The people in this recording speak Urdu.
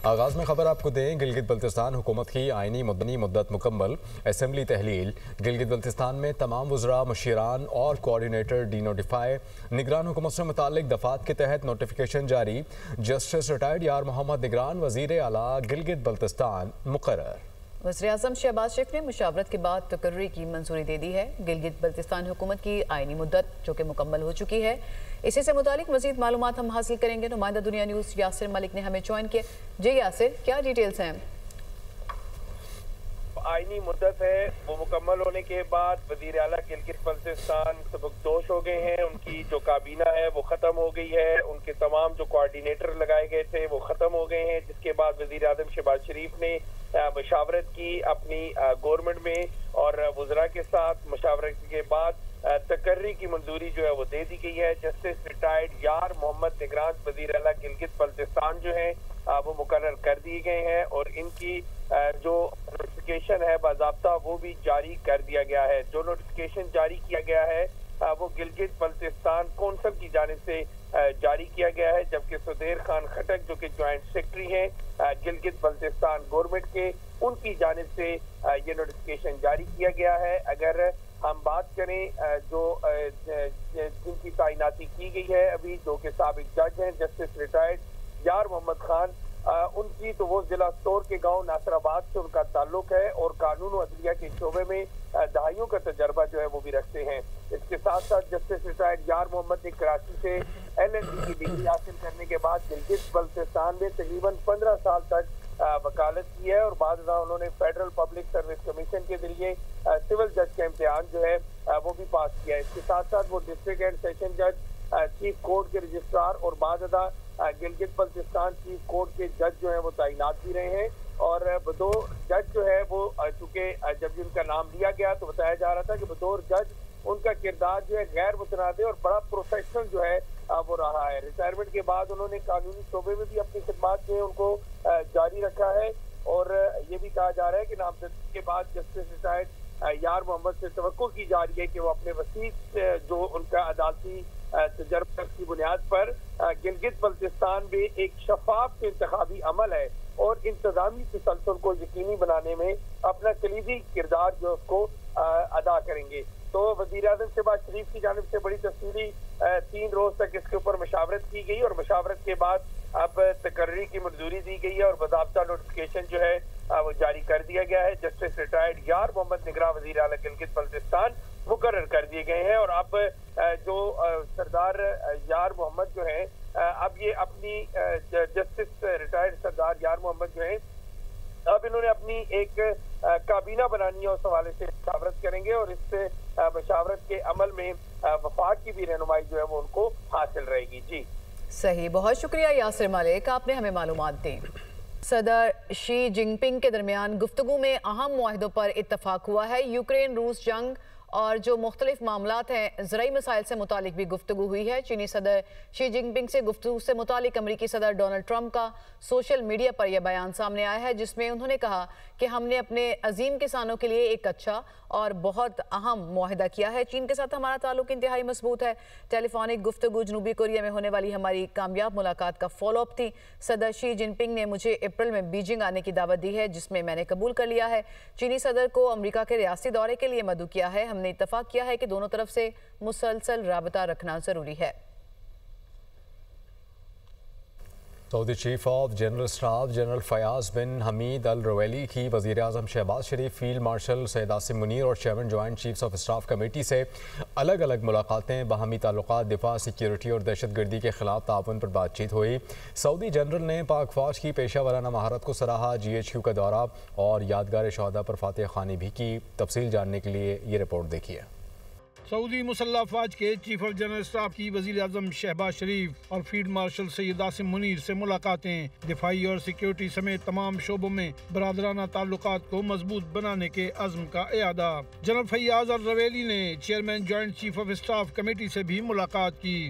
آغاز میں خبر آپ کو دیں، گلگت بلتستان حکومت کی آئینی مدت مکمل، اسمبلی تحلیل۔ گلگت بلتستان میں تمام وزراء، مشیران اور کوارڈینیٹر ڈی نوٹیفائی۔ نگران حکومت سے متعلق دفعات کے تحت نوٹیفیکیشن جاری۔ جسٹس ریٹائرڈ یار محمد نگران وزیر اعلیٰ گلگت بلتستان مقرر۔ وزیراعظم شہباز شریف نے مشاورت کے بعد تقرری کی منظوری دے دی ہے۔ گلگت بلتستان حکومت کی آئینی مدت جو کہ مکمل ہو چکی ہے، اسی سے متعلق مزید معلومات ہم حاصل کریں گے۔ نمائندہ دنیا نیوز یاسر ملک نے ہمیں جوائن کیا۔ جی یاسر، کیا ڈیٹیلز ہیں؟ آئینی مدت ہے وہ مکمل ہونے کے بعد وزیر اعلیٰ گلگت بلتستان سبکدوش ہو گئے ہیں۔ ان کی جو کابینہ ہے وہ ختم ہو گئی ہے، ان کے تمام جو کوارڈینیٹر لگائے گئے تھے وہ ختم ہو گئے ہیں، جس کے بعد وزیر اعظم شہباز شریف نے مشاورت کی اپنی گورنمنٹ میں، اور وزراء کے ساتھ مشاورت کے بعد تقرری کی منظوری جو ہے وہ دے دی گئی ہے۔ جسٹس ریٹائرڈ یار محمد نگران وزیر اعلیٰ گلگت بلتستان جو ہیں وہ مقرر کر دیے گئے ہیں، اور ان کی جو نوٹیفیکیشن ہے باضابطہ وہ بھی جاری کر دیا گیا ہے۔ جو نوٹیفیکیشن جاری کیا گیا ہے وہ گلگت بلتستان کونسل کی جانب سے جاری کیا گیا ہے، جبکہ سدیر خان خٹک جو کہ جوائنٹ سیکرٹری ہیں گلگت بلتستان گورنمنٹ کے، ان کی جانب سے یہ نوٹیفیکیشن جاری کیا گیا ہے۔ اگر ہم بات کریں جو جن کی تعیناتی کی گئی ہے ابھی، جو کہ سابق جج ہیں جسٹس ریٹائرڈ یار محمد خان، ان کی تو وہ ضلع سور کے گاؤں ناصر آباد سے ان کا تعلق ہے، اور قانون و عدلیہ کے شعبے میں دہائیوں کا تجربہ جو ہے وہ بھی رکھتے ہیں۔ اس کے ساتھ ساتھ جسٹس ریٹائرڈ یار محمد نے کراچی سے LLB کی ڈگری حاصل کرنے کے بعد گلگت بلتستان میں تقریباً 15 سال تک وکالت کی ہے، اور بعد ازاں انہوں نے فیڈرل پبلک سروس کمیشن کے ذریعے سول جج کا امتحان جو ہے وہ بھی پاس کیا ہے۔ اس کے ساتھ ساتھ وہ ڈسٹرکٹ اینڈ سیشن جج، چیف کورٹ کے رجسٹرار، اور بعد ازاں گلگت بلتستان چیف کورٹ کے جج جو ہیں وہ تعینات بھی رہے ہیں۔ اور بطور جج جو ہے وہ چونکہ جب ان کا نام لیا گیا تو بتایا جا رہا تھا کہ بطور جج ان کا کردار جو ہے غیر متنازع اور بڑا پروفیشنل جو ہے وہ رہا ہے۔ ریٹائرمنٹ کے بعد انہوں نے قانونی شعبے میں بھی اپنی خدمات جو ہے ان کو جاری رکھا ہے، اور یہ بھی کہا جا رہا ہے کہ نامزدگی کے بعد جسٹس ریٹائرڈ یار محمد سے توقع کی جا رہی ہے کہ وہ اپنے وسیع جو ان کا عدالتی تجربہ کی بنیاد پر گلگت بلتستان میں ایک شفاف انتخابی عمل ہے اور انتظامی تسلسل کو یقینی بنانے میں اپنا کلیدی کردار جو اس کو ادا کریں گے۔ تو وزیر اعظم شہباز شریف کی جانب سے بڑی تفصیلی 3 روز تک اس کے اوپر مشاورت کی گئی، اور مشاورت کے بعد اب تقرری کی منظوری دی گئی ہے، اور باضابطہ نوٹیفیکیشن جو ہے وہ جاری کر دیا گیا ہے۔ جسٹس ریٹائرڈ یار محمد نگران وزیر اعلیٰ گلگت بلتستان مقرر کر دیے گئے ہیں، اور اب جو سردار یار محمد جو ہیں اب یہ اپنی جسٹس ریٹائرڈ سردار یار محمد جو ہیں اب انہوں نے اپنی ایک کابینہ بنانی ہے، اس حوالے سے مشاورت کریں گے، اور اس سے مشاورت کے عمل میں وفاق کی بھی رہنمائی جو ہے وہ ان کو حاصل رہے گی۔ جی صحیح، بہت شکریہ یاسر ملک، آپ نے ہمیں معلومات دیں۔ صدر شی جن پنگ کے درمیان گفتگو میں اہم معاہدوں پر اتفاق ہوا ہے۔ یوکرین روس جنگ اور جو مختلف معاملات ہیں، زرعی مسائل سے متعلق بھی گفتگو ہوئی ہے۔ چینی صدر شی جن پنگ سے گفتگو سے متعلق امریکی صدر ڈونلڈ ٹرمپ کا سوشل میڈیا پر یہ بیان سامنے آیا ہے، جس میں انہوں نے کہا کہ ہم نے اپنے عظیم کسانوں کے لیے ایک اچھا اور بہت اہم معاہدہ کیا ہے۔ چین کے ساتھ ہمارا تعلق انتہائی مضبوط ہے۔ ٹیلی فونک گفتگو جنوبی کوریا میں ہونے والی ہماری کامیاب ملاقات کا فالو اپ تھی۔ صدر شی جن پنگ نے مجھے اپریل میں بیجنگ آنے کی دعوت دی ہے، جس میں نے قبول کر لیا ہے۔ چینی صدر کو امریکہ کے ریاستی دورے کے لیے مدعو کیا ہے۔ ہم نے اتفاق کیا ہے کہ دونوں طرف سے مسلسل رابطہ رکھنا ضروری ہے۔ Saudi chief of general staff general Fayyaz bin Hamid Alruwaili کی وزیر اعظم شہباز شریف، فیلڈ مارشل سید عاصم منیر اور chairman joint chiefs of staff committee سے الگ الگ ملاقاتیں، باہمی تعلقات، دفاع، سیکیورٹی اور دہشت گردی کے خلاف تعاون پر بات چیت ہوئی۔ سعودی جنرل نے پاک فوج کی پیشہ ورانہ مہارت کو سراہا۔ GHQ کا دورہ اور یادگار شہداء پر فاتح خوانی بھی کی۔ تفصیل جاننے کے لیے یہ رپورٹ دیکھیے۔ سعودی مسلح افواج کے چیف آف جنرل اسٹاف کی وزیر اعظم شہباز شریف اور فیلڈ مارشل سید عاصم منیر سے ملاقاتیں دفاعی اور سیکیورٹی سمیت تمام شعبوں میں برادرانہ تعلقات کو مضبوط بنانے کے عزم کا اعادہ۔ جنرل فیاض الرویلی نے chairman joint chief of staff committee سے بھی ملاقات کی۔